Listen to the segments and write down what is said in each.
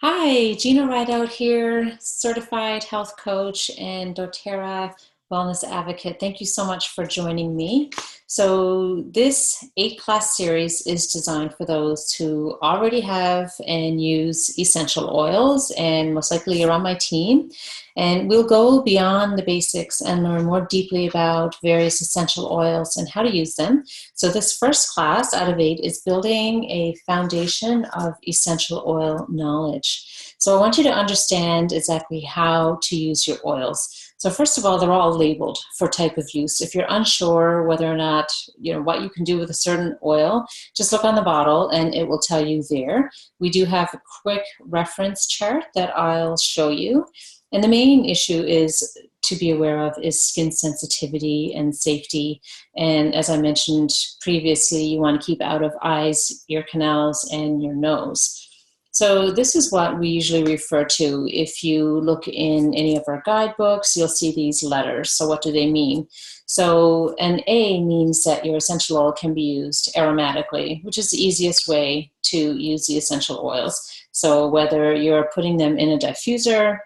Hi, Gina Rideout here, certified health coach and doTERRA wellness advocate. Thank you so much for joining me. So this 8-class series is designed for those who already have and use essential oils, and most likely you're on my team. And we'll go beyond the basics and learn more deeply about various essential oils and how to use them. So this first class out of 8 is building a foundation of essential oil knowledge. So I want you to understand exactly how to use your oils. So first of all, they're all labeled for type of use. If you're unsure whether or not, what you can do with a certain oil, just look on the bottle and it will tell you there. We do have a quick reference chart that I'll show you. And the main issue is to be aware of is skin sensitivity and safety. And as I mentioned previously, you want to keep out of eyes, ear canals, and your nose. So this is what we usually refer to. If you look in any of our guidebooks, you'll see these letters. So what do they mean? So an A means that your essential oil can be used aromatically, which is the easiest way to use the essential oils. So whether you're putting them in a diffuser,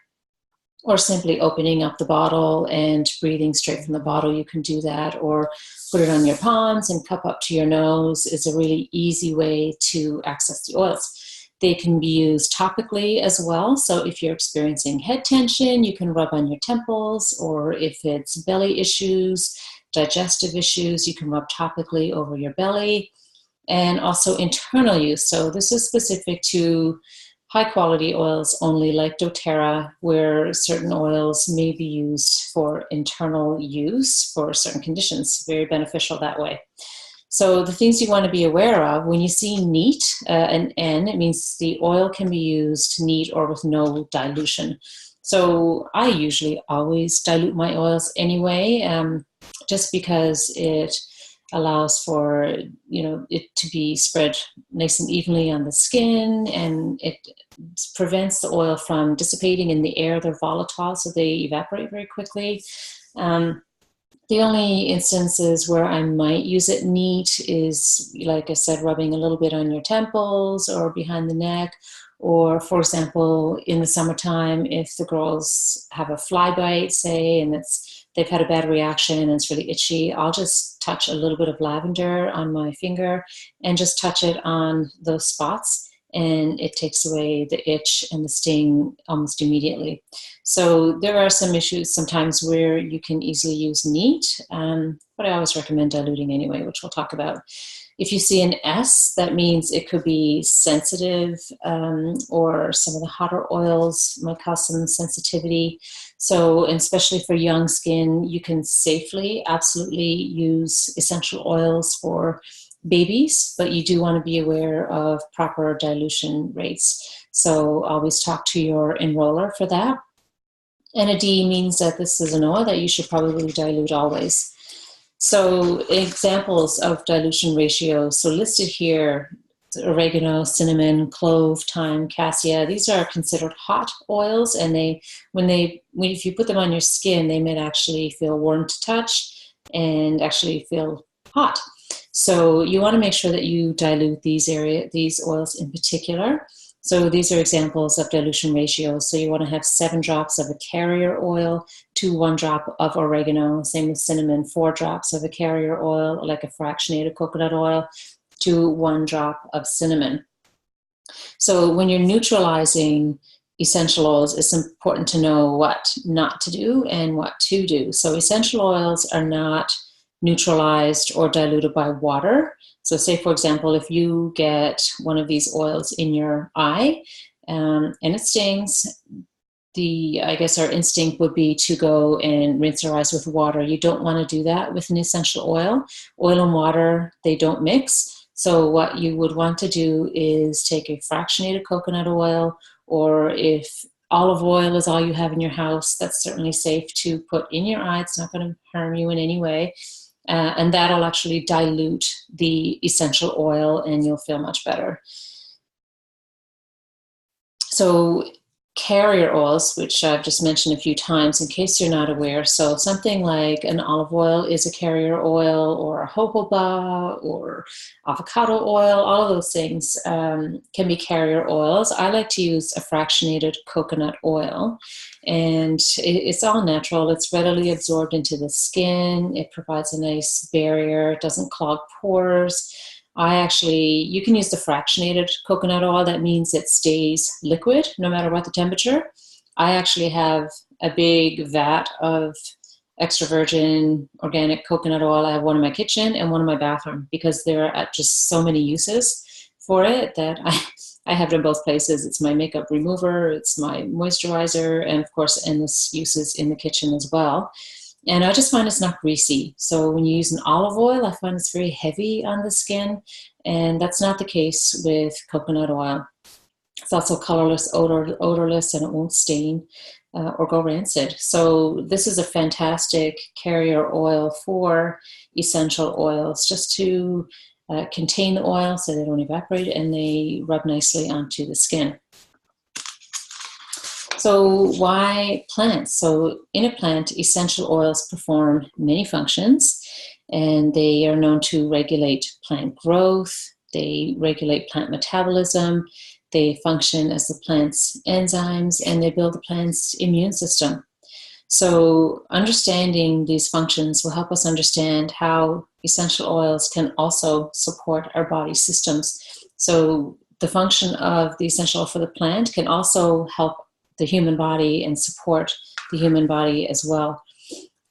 or simply opening up the bottle and breathing straight from the bottle, you can do that, or put it on your palms and cup up to your nose is a really easy way to access the oils. They can be used topically as well. So if you're experiencing head tension, you can rub on your temples, or if it's belly issues, digestive issues, you can rub topically over your belly. And also internal use. So this is specific to high quality oils only, like doTERRA, where certain oils may be used for internal use for certain conditions. Very beneficial that way. So the things you want to be aware of, when you see neat, an N, it means the oil can be used neat or with no dilution. So I usually always dilute my oils anyway, just because it allows for it to be spread nice and evenly on the skin, and it prevents the oil from dissipating in the air. They're volatile, so they evaporate very quickly. The only instances where I might use it neat is, like I said, rubbing a little bit on your temples or behind the neck, or, for example, in the summertime, if the girls have a fly bite, say, and they've had a bad reaction and it's really itchy, I'll just touch a little bit of lavender on my finger and just touch it on those spots, and it takes away the itch and the sting almost immediately. So there are some issues sometimes where you can easily use neat, but I always recommend diluting anyway, which we'll talk about. If you see an S, that means it could be sensitive, or some of the hotter oils might cause some sensitivity. So, especially for young skin, you can safely, absolutely use essential oils for babies, but you do want to be aware of proper dilution rates. So always talk to your enroller for that. And a D means that this is an oil that you should probably dilute always. So examples of dilution ratios. So listed here, oregano, cinnamon, clove, thyme, cassia. These are considered hot oils, and if you put them on your skin, they might actually feel warm to touch and actually feel hot. So you want to make sure that you dilute these oils in particular. So these are examples of dilution ratios. So you want to have 7 drops of a carrier oil to 1 drop of oregano. Same with cinnamon, 4 drops of a carrier oil, like a fractionated coconut oil, to 1 drop of cinnamon. So when you're neutralizing essential oils, it's important to know what not to do and what to do. So essential oils are not neutralized or diluted by water. So say, for example, if you get one of these oils in your eye, and it stings, I guess our instinct would be to go and rinse our eyes with water. You don't want to do that with an essential oil. Oil and water, they don't mix. So what you would want to do is take a fractionated coconut oil, or if olive oil is all you have in your house, that's certainly safe to put in your eye. It's not going to harm you in any way. And that'll actually dilute the essential oil, and you'll feel much better. So carrier oils, which I've just mentioned a few times in case you're not aware. So something like an olive oil is a carrier oil, or a jojoba or avocado oil. All of those things can be carrier oils. I like to use a fractionated coconut oil, and it's all natural. It's readily absorbed into the skin. It provides a nice barrier. It doesn't clog pores. You can use the fractionated coconut oil. That means it stays liquid no matter what the temperature. I actually have a big vat of extra virgin organic coconut oil. I have one in my kitchen and one in my bathroom because there are just so many uses for it that I have it in both places. It's my makeup remover, it's my moisturizer, and of course, endless uses in the kitchen as well. And I just find it's not greasy. So when you use an olive oil, I find it's very heavy on the skin. And that's not the case with coconut oil. It's also colorless, odorless, and it won't stain or go rancid. So this is a fantastic carrier oil for essential oils, just to contain the oil so they don't evaporate and they rub nicely onto the skin. So why plants? So in a plant, essential oils perform many functions, and they are known to regulate plant growth. They regulate plant metabolism. They function as the plant's enzymes, and they build the plant's immune system. So understanding these functions will help us understand how essential oils can also support our body systems. So the function of the essential oil for the plant can also help the human body and support the human body as well.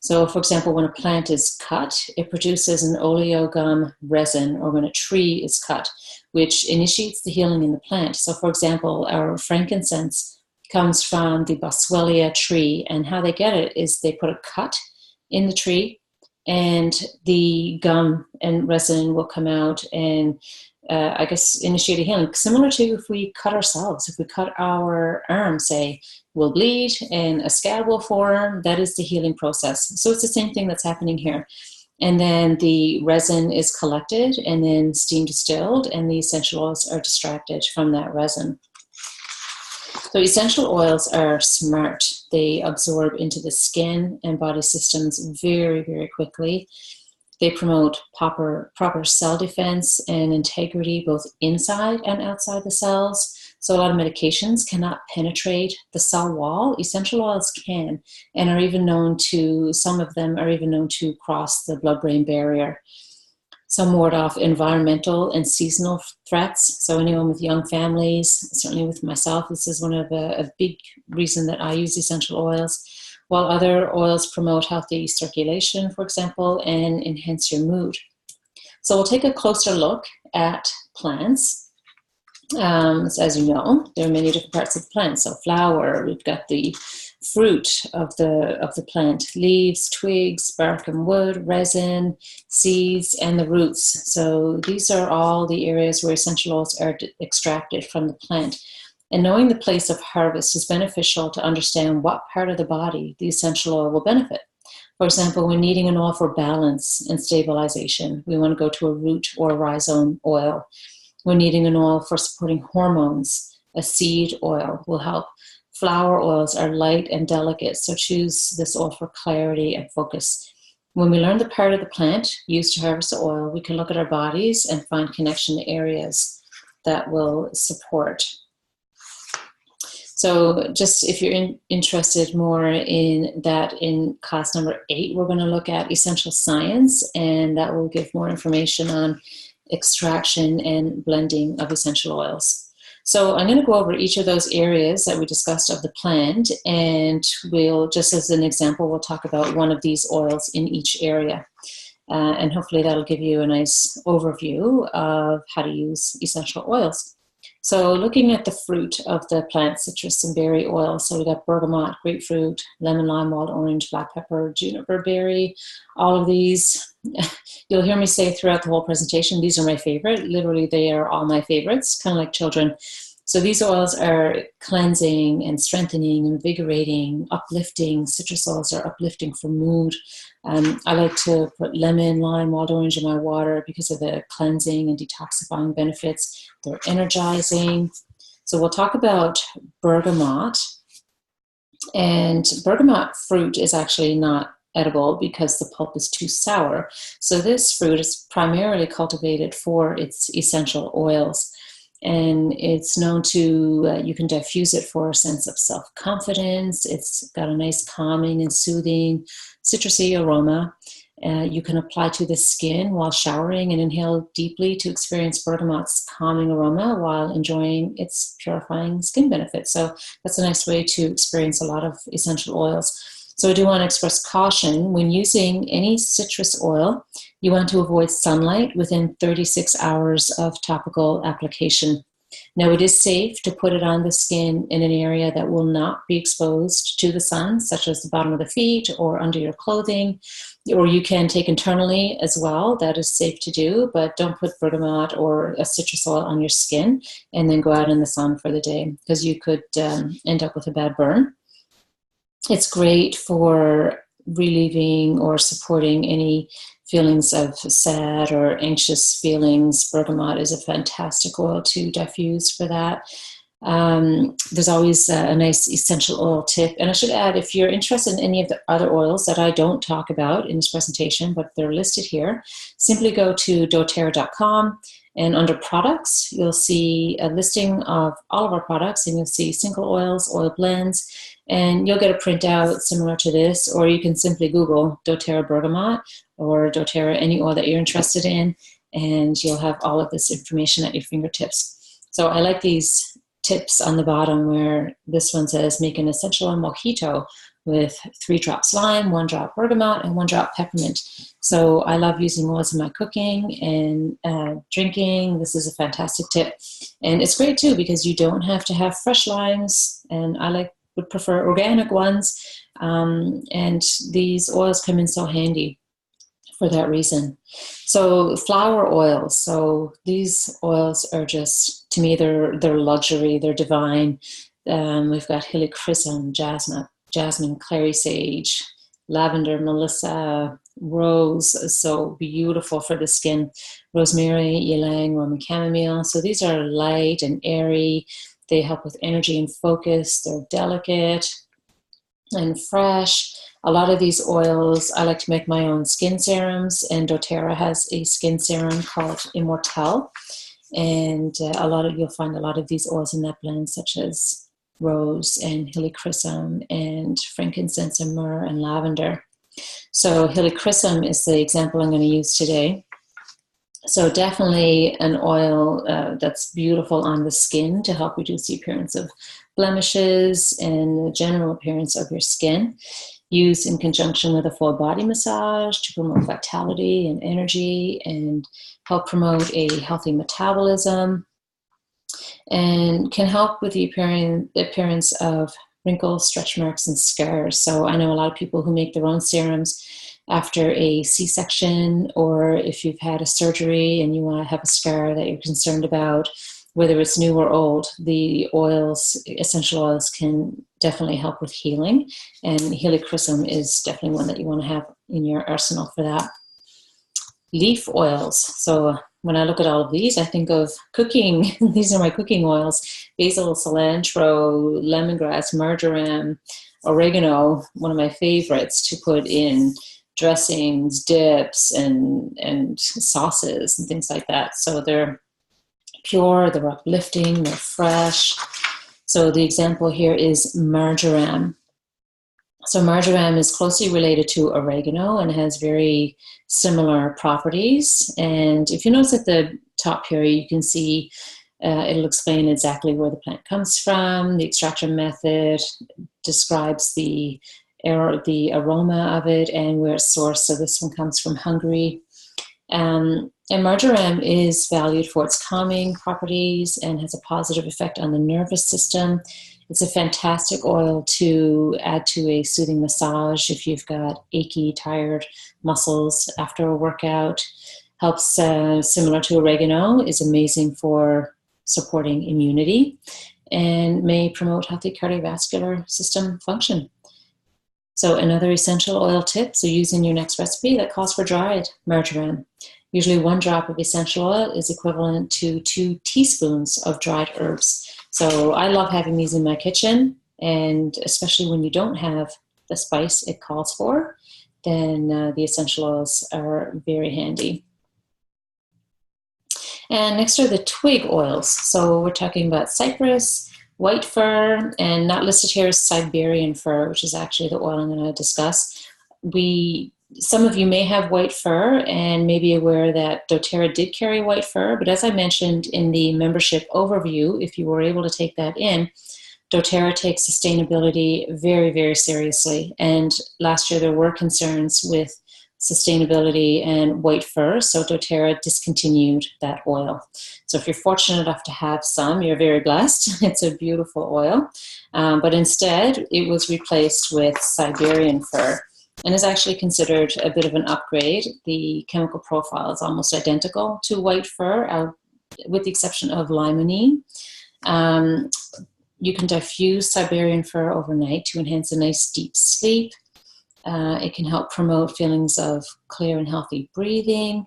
So for example, when a plant is cut, it produces an oleogum resin, or when a tree is cut, which initiates the healing in the plant. So for example, our frankincense comes from the Boswellia tree, and how they get it is they put a cut in the tree and the gum and resin will come out and initiate a healing. Similar to if we cut ourselves, if we cut our arm, say, we'll bleed and a scab will form. That is the healing process. So it's the same thing that's happening here. And then the resin is collected and then steam distilled, and the essential oils are extracted from that resin. So essential oils are smart. They absorb into the skin and body systems very, very quickly. They promote proper cell defense and integrity both inside and outside the cells. So a lot of medications cannot penetrate the cell wall. Essential oils can, and some of them are even known to cross the blood-brain barrier. Some ward off environmental and seasonal threats. So anyone with young families, certainly with myself, this is one of a big reason that I use essential oils. While other oils promote healthy circulation, for example, and enhance your mood. So we'll take a closer look at plants. As you know, there are many different parts of the plant. So flower, we've got the fruit of the plant, leaves, twigs, bark and wood, resin, seeds, and the roots. So these are all the areas where essential oils are extracted from the plant. And knowing the place of harvest is beneficial to understand what part of the body the essential oil will benefit. For example, when needing an oil for balance and stabilization, we want to go to a root or a rhizome oil. When needing an oil for supporting hormones, a seed oil will help. Flower oils are light and delicate, so choose this oil for clarity and focus. When we learn the part of the plant used to harvest the oil, we can look at our bodies and find connection to areas that will support. So just if you're interested more in that, in class number 8, we're going to look at essential science, and that will give more information on extraction and blending of essential oils. So I'm going to go over each of those areas that we discussed of the plant, and we'll, just as an example, we'll talk about one of these oils in each area. And hopefully that'll give you a nice overview of how to use essential oils. So looking at the fruit of the plant, citrus and berry oil, so we got bergamot, grapefruit, lemon, lime, wild orange, black pepper, juniper berry, all of these. You'll hear me say throughout the whole presentation, these are my favorite. Literally, they are all my favorites, kind of like children. So these oils are cleansing and strengthening, invigorating, uplifting. Citrus oils are uplifting for mood. I like to put lemon, lime, wild orange in my water because of the cleansing and detoxifying benefits. They're energizing. So we'll talk about bergamot. And bergamot fruit is actually not edible because the pulp is too sour. So this fruit is primarily cultivated for its essential oils. And it's known to, you can diffuse it for a sense of self-confidence. It's got a nice calming and soothing citrusy aroma. You can apply to the skin while showering and inhale deeply to experience bergamot's calming aroma while enjoying its purifying skin benefits. So that's a nice way to experience a lot of essential oils. So I do want to express caution when using any citrus oil. You want to avoid sunlight within 36 hours of topical application. Now, it is safe to put it on the skin in an area that will not be exposed to the sun, such as the bottom of the feet or under your clothing, or you can take internally as well. That is safe to do, but don't put bergamot or a citrus oil on your skin and then go out in the sun for the day, because you could end up with a bad burn. It's great for relieving or supporting any feelings of sad or anxious feelings. Bergamot is a fantastic oil to diffuse for that. There's always a nice essential oil tip. And I should add, if you're interested in any of the other oils that I don't talk about in this presentation, but they're listed here, simply go to doTERRA.com, and under products, you'll see a listing of all of our products, and you'll see single oils, oil blends, and you'll get a printout similar to this, or you can simply Google doTERRA bergamot or doTERRA any oil that you're interested in, and you'll have all of this information at your fingertips. So I like these tips on the bottom where this one says make an essential oil mojito with 3 drops lime, 1 drop bergamot, and 1 drop peppermint. So I love using oils in my cooking and drinking. This is a fantastic tip. And it's great too because you don't have to have fresh limes, and I would prefer organic ones. And these oils come in so handy for that reason. So flower oils. So these oils are just, to me, they're luxury. They're divine. We've got helichrysum, jasmine, clary sage, lavender, melissa, rose. So beautiful for the skin. Rosemary, ylang, Roman chamomile. So these are light and airy. They help with energy and focus. They're delicate and fresh. A lot of these oils, I like to make my own skin serums, and doTERRA has a skin serum called Immortelle. And you'll find a lot of these oils in that blend, such as rose and helichrysum and frankincense and myrrh and lavender. So helichrysum is the example I'm going to use today. So definitely an oil that's beautiful on the skin to help reduce the appearance of blemishes and the general appearance of your skin. Used in conjunction with a full body massage to promote vitality and energy and help promote a healthy metabolism, and can help with the appearance of wrinkles, stretch marks, and scars. So I know a lot of people who make their own serums after a C-section, or if you've had a surgery and you want to have a scar that you're concerned about, whether it's new or old, the oils, essential oils, can definitely help with healing. And helichrysum is definitely one that you want to have in your arsenal for that. Leaf oils. So when I look at all of these, I think of cooking. These are my cooking oils: basil, cilantro, lemongrass, marjoram, oregano, one of my favorites to put in dressings, dips, and sauces and things like that. So they're pure, they're uplifting, they're fresh. So the example here is marjoram. So marjoram is closely related to oregano and has very similar properties. And if you notice at the top here, you can see it'll explain exactly where the plant comes from. The extraction method describes the aroma of it and where it's sourced. So this one comes from Hungary. And marjoram is valued for its calming properties and has a positive effect on the nervous system. It's a fantastic oil to add to a soothing massage if you've got achy, tired muscles after a workout. Helps, similar to oregano, is amazing for supporting immunity and may promote healthy cardiovascular system function. So another essential oil tip, so use in your next recipe, that calls for dried marjoram. Usually 1 drop of essential oil is equivalent to 2 teaspoons of dried herbs. So I love having these in my kitchen, and especially when you don't have the spice it calls for, then the essential oils are very handy. And next are the twig oils. So we're talking about cypress, white fir, and not listed here is Siberian fir, which is actually the oil I'm going to discuss. Some of you may have white fir and may be aware that doTERRA did carry white fir, but as I mentioned in the membership overview, if you were able to take that in, doTERRA takes sustainability very, very seriously. And last year there were concerns with sustainability and white fir, so doTERRA discontinued that oil. So if you're fortunate enough to have some, you're very blessed. It's a beautiful oil. But instead, it was replaced with Siberian fir and is actually considered a bit of an upgrade. The chemical profile is almost identical to white fir, with the exception of limonene. You can diffuse Siberian fir overnight to enhance a nice deep sleep. It can help promote feelings of clear and healthy breathing.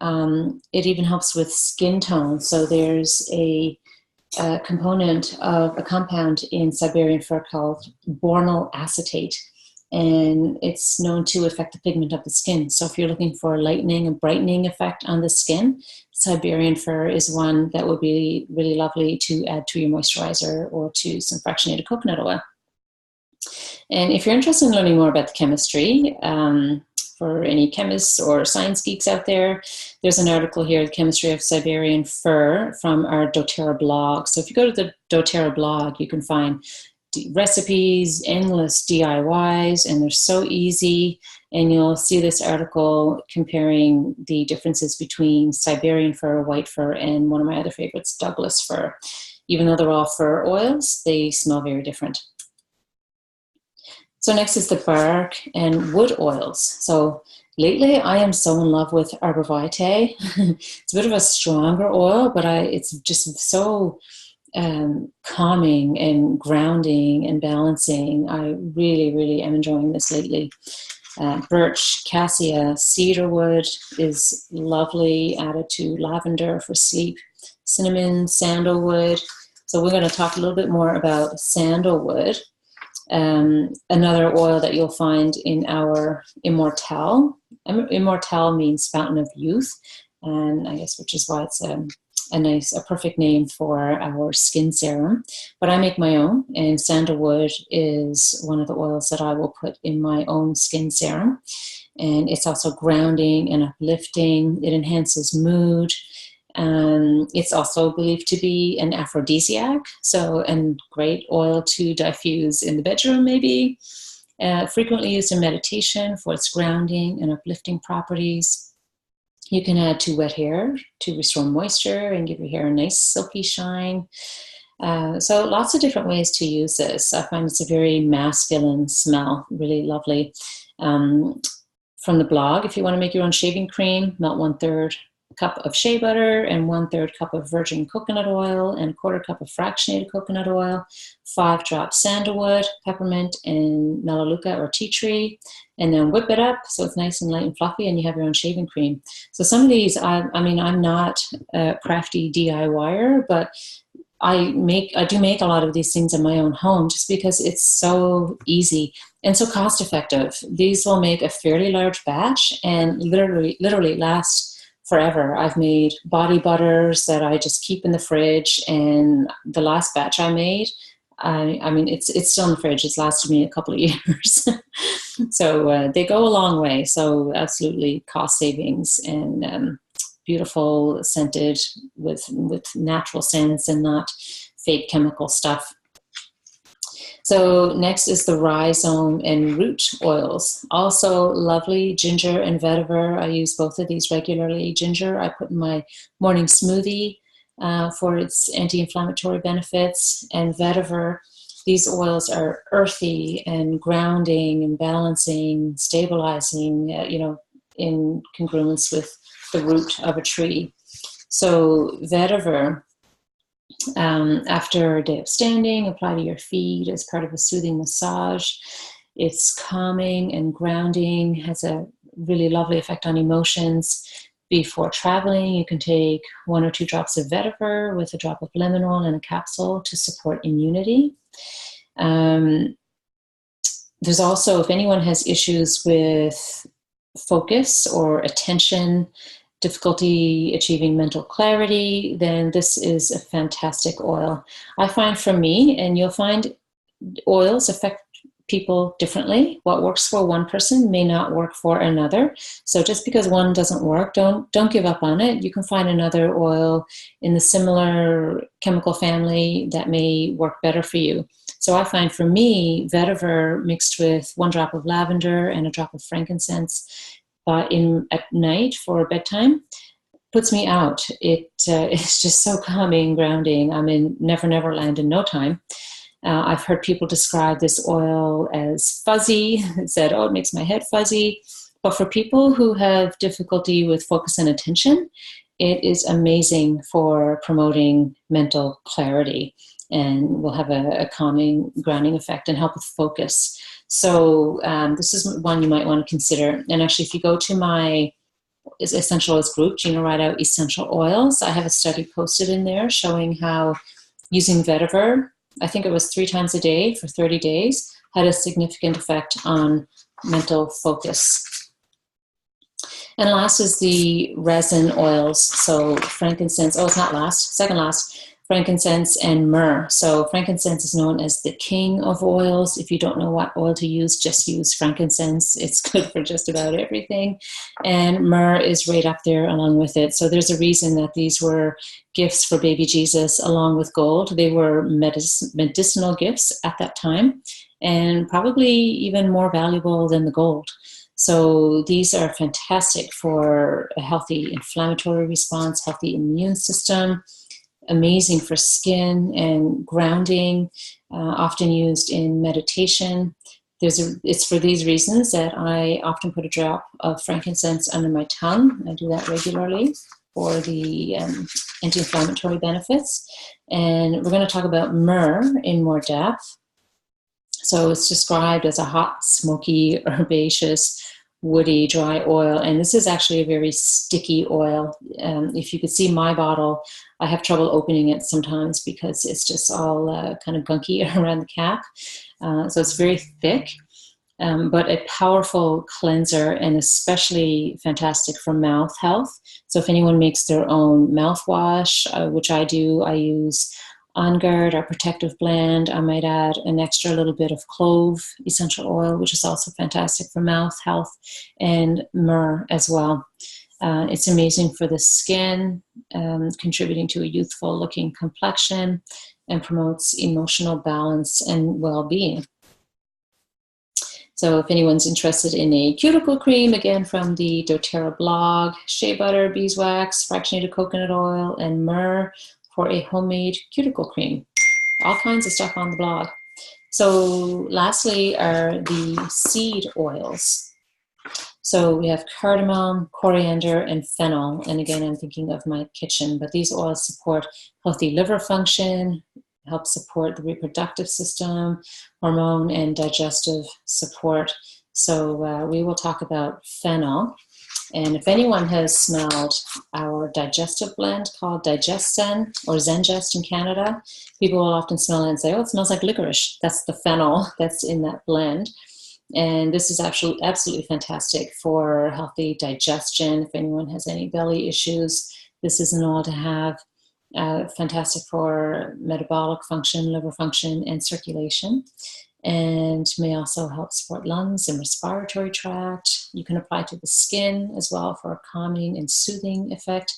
It even helps with skin tone. So there's a component of a compound in Siberian fir called bornyl acetate, and it's known to affect the pigment of the skin. So if you're looking for a lightening and brightening effect on the skin, Siberian fir is one that would be really lovely to add to your moisturizer or to some fractionated coconut oil. And if you're interested in learning more about the chemistry, for any chemists or science geeks out there, there's an article here, The Chemistry of Siberian Fir, from our doTERRA blog. So if you go to the doTERRA blog, you can find recipes, endless DIYs, and they're so easy. And you'll see this article comparing the differences between Siberian fir, white fir, and one of my other favorites, Douglas fir. Even though they're all fir oils, they smell very different. So next is the bark and wood oils. So lately I am so in love with Arbor Vitae. It's a bit of a stronger oil, but it's just so calming and grounding and balancing. I really, really am enjoying this lately. Birch, cassia, cedarwood is lovely, added to lavender for sleep. Cinnamon, sandalwood. So we're going to talk a little bit more about sandalwood. Another oil that you'll find in our Immortelle. Immortelle means fountain of youth, and I guess which is why it's a perfect name for our skin serum. But I make my own, and sandalwood is one of the oils that I will put in my own skin serum. And it's also grounding and uplifting. It enhances mood. It's also believed to be an aphrodisiac, and great oil to diffuse in the bedroom maybe. Frequently used in meditation for its grounding and uplifting properties. You can add to wet hair to restore moisture and give your hair a nice silky shine. So lots of different ways to use this. I find it's a very masculine smell, really lovely. From the blog, if you want to make your own shaving cream, melt 1/3 cup of shea butter and 1/3 cup of virgin coconut oil and 1/4 cup of fractionated coconut oil, 5 drops sandalwood, peppermint, and melaleuca or tea tree, and then whip it up so it's nice and light and fluffy, and you have your own shaving cream. So some of these, I'm not a crafty DIYer, but I do make a lot of these things in my own home just because it's so easy and so cost effective. These will make a fairly large batch and literally last forever. I've made body butters that I just keep in the fridge, and the last batch I made, it's still in the fridge. It's lasted me a couple of years. So they go a long way. So absolutely cost savings, and beautiful, scented with natural scents and not fake chemical stuff. So next is the rhizome and root oils. Also lovely, ginger and vetiver. I use both of these regularly. Ginger I put in my morning smoothie for its anti-inflammatory benefits. And vetiver, these oils are earthy and grounding and balancing, stabilizing, in congruence with the root of a tree. So vetiver, after a day of standing, apply to your feet as part of a soothing massage. It's calming and grounding, has a really lovely effect on emotions Before traveling, you can take 1 or 2 drops of vetiver with a drop of lemon oil in a capsule to support immunity. There's also, if anyone has issues with focus or attention, difficulty achieving mental clarity, then this is a fantastic oil. I find for me, and you'll find oils affect people differently. What works for one person may not work for another. So just because one doesn't work, don't give up on it. You can find another oil in the similar chemical family that may work better for you. So I find for me, vetiver mixed with 1 drop of lavender and a drop of frankincense at night for bedtime puts me out. It's just so calming, grounding. I'm in Never Never Land in no time. I've heard people describe this oil as fuzzy. It said, oh, it makes my head fuzzy. But for people who have difficulty with focus and attention, it is amazing for promoting mental clarity and will have a calming, grounding effect and help with focus. So this is one you might want to consider. And actually, if you go to my essential oils group, Gina Rideout Essential Oils, I have a study posted in there showing how using vetiver, I think it was 3 times a day for 30 days, had a significant effect on mental focus. And last is the resin oils. So frankincense, it's not last, second last, frankincense and myrrh. So frankincense is known as the king of oils. If you don't know what oil to use, just use frankincense. It's good for just about everything. And myrrh is right up there along with it. So there's a reason that these were gifts for baby Jesus along with gold. They were medicinal gifts at that time and probably even more valuable than the gold. So these are fantastic for a healthy inflammatory response, healthy immune system, amazing for skin and grounding, often used in meditation. It's for these reasons that I often put a drop of frankincense under my tongue. I do that regularly for the anti-inflammatory benefits. And we're going to talk about myrrh in more depth. So it's described as a hot, smoky, herbaceous, woody, dry oil. And this is actually a very sticky oil. If you could see my bottle, I have trouble opening it sometimes because it's just all kind of gunky around the cap. So it's very thick, but a powerful cleanser and especially fantastic for mouth health. So if anyone makes their own mouthwash, which I do, I use On Guard, our protective blend. I might add an extra little bit of clove essential oil, which is also fantastic for mouth health, and myrrh as well. It's amazing for the skin, contributing to a youthful looking complexion, and promotes emotional balance and well-being. So if anyone's interested in a cuticle cream, again from the doTERRA blog, shea butter, beeswax, fractionated coconut oil, and myrrh for a homemade cuticle cream. All kinds of stuff on the blog. So lastly are the seed oils. So we have cardamom, coriander, and fennel. And again, I'm thinking of my kitchen, but these oils support healthy liver function, help support the reproductive system, hormone and digestive support. So we will talk about fennel. And if anyone has smelled our digestive blend called Digesten or Zengest in Canada, people will often smell it and say, oh, it smells like licorice. That's the fennel that's in that blend. And this is actually absolutely fantastic for healthy digestion. If anyone has any belly issues, this is an oil to have. Fantastic for metabolic function, liver function, and circulation. And may also help support lungs and respiratory tract. You can apply to the skin as well for a calming and soothing effect.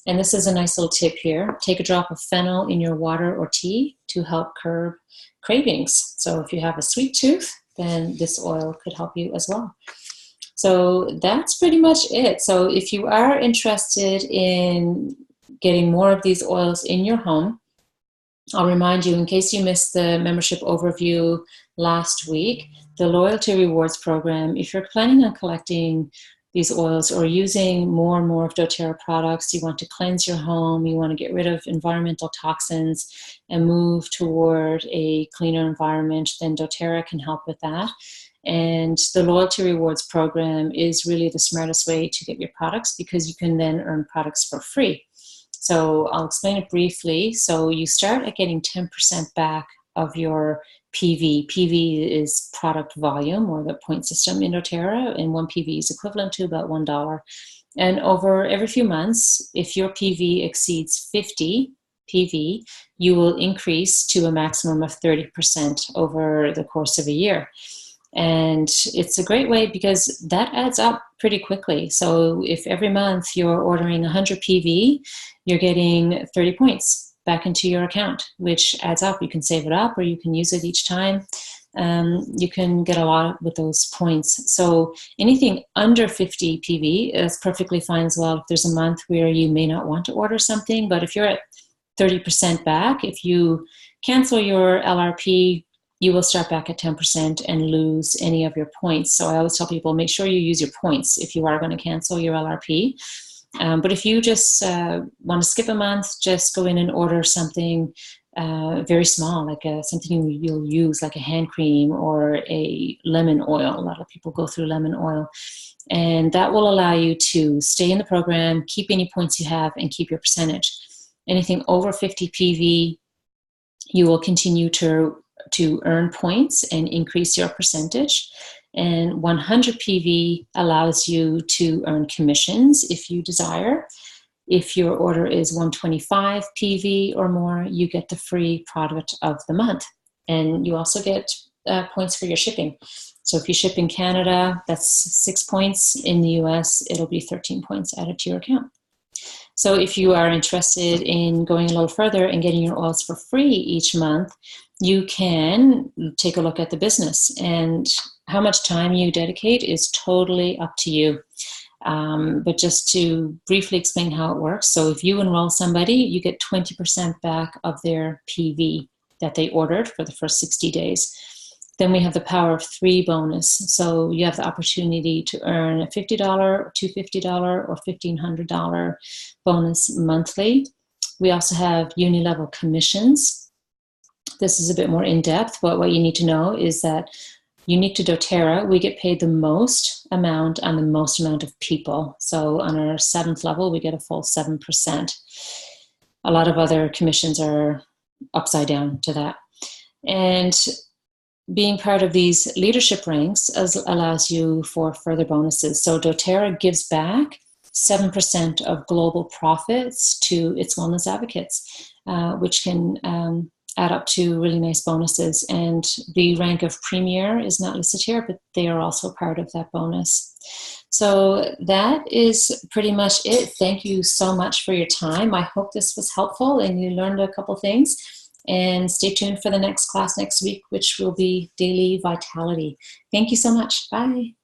And this is a nice little tip here. Take a drop of fennel in your water or tea to help curb cravings. So if you have a sweet tooth, then this oil could help you as well. So that's pretty much it. So if you are interested in getting more of these oils in your home, I'll remind you, in case you missed the membership overview last week, the Loyalty Rewards Program, if you're planning on collecting these oils or using more and more of doTERRA products, you want to cleanse your home, you want to get rid of environmental toxins and move toward a cleaner environment, then doTERRA can help with that. And the loyalty rewards program is really the smartest way to get your products, because you can then earn products for free. So I'll explain it briefly. So you start at getting 10% back of your PV. PV is product volume, or the point system in doTERRA, and one PV is equivalent to about $1. And over every few months, if your PV exceeds 50 PV, you will increase to a maximum of 30% over the course of a year. And it's a great way because that adds up pretty quickly. So if every month you're ordering 100 PV, you're getting 30 points back into your account, which adds up. You can save it up or you can use it each time. You can get a lot with those points. So anything under 50 PV is perfectly fine as well. If there's a month where you may not want to order something, but if you're at 30% back, if you cancel your LRP, you will start back at 10% and lose any of your points. So I always tell people, make sure you use your points if you are going to cancel your LRP. But if you just want to skip a month, just go in and order something very small, like something you'll use, like a hand cream or a lemon oil. A lot of people go through lemon oil. And that will allow you to stay in the program, keep any points you have, and keep your percentage. Anything over 50 PV, you will continue to earn points and increase your percentage. And 100 PV allows you to earn commissions if you desire. If your order is 125 PV or more, you get the free product of the month. And you also get points for your shipping. So if you ship in Canada, that's 6 points. In the US, it'll be 13 points added to your account. So if you are interested in going a little further and getting your oils for free each month, you can take a look at the business, and how much time you dedicate is totally up to you. But just to briefly explain how it works. So if you enroll somebody, you get 20% back of their PV that they ordered for the first 60 days. Then we have the power of 3 bonus. So you have the opportunity to earn a $50, $250, or $1,500 bonus monthly. We also have uni-level commissions. This is a bit more in-depth, but what you need to know is that unique to doTERRA, we get paid the most amount on the most amount of people. So on our 7th level, we get a full 7%. A lot of other commissions are upside down to that. And being part of these leadership ranks allows you for further bonuses. So doTERRA gives back 7% of global profits to its wellness advocates, which can add up to really nice bonuses. And the rank of Premier is not listed here, but they are also part of that bonus. So that is pretty much it. Thank you so much for your time. I hope this was helpful and you learned a couple things. And stay tuned for the next class next week, which will be Daily Vitality. Thank you so much. Bye.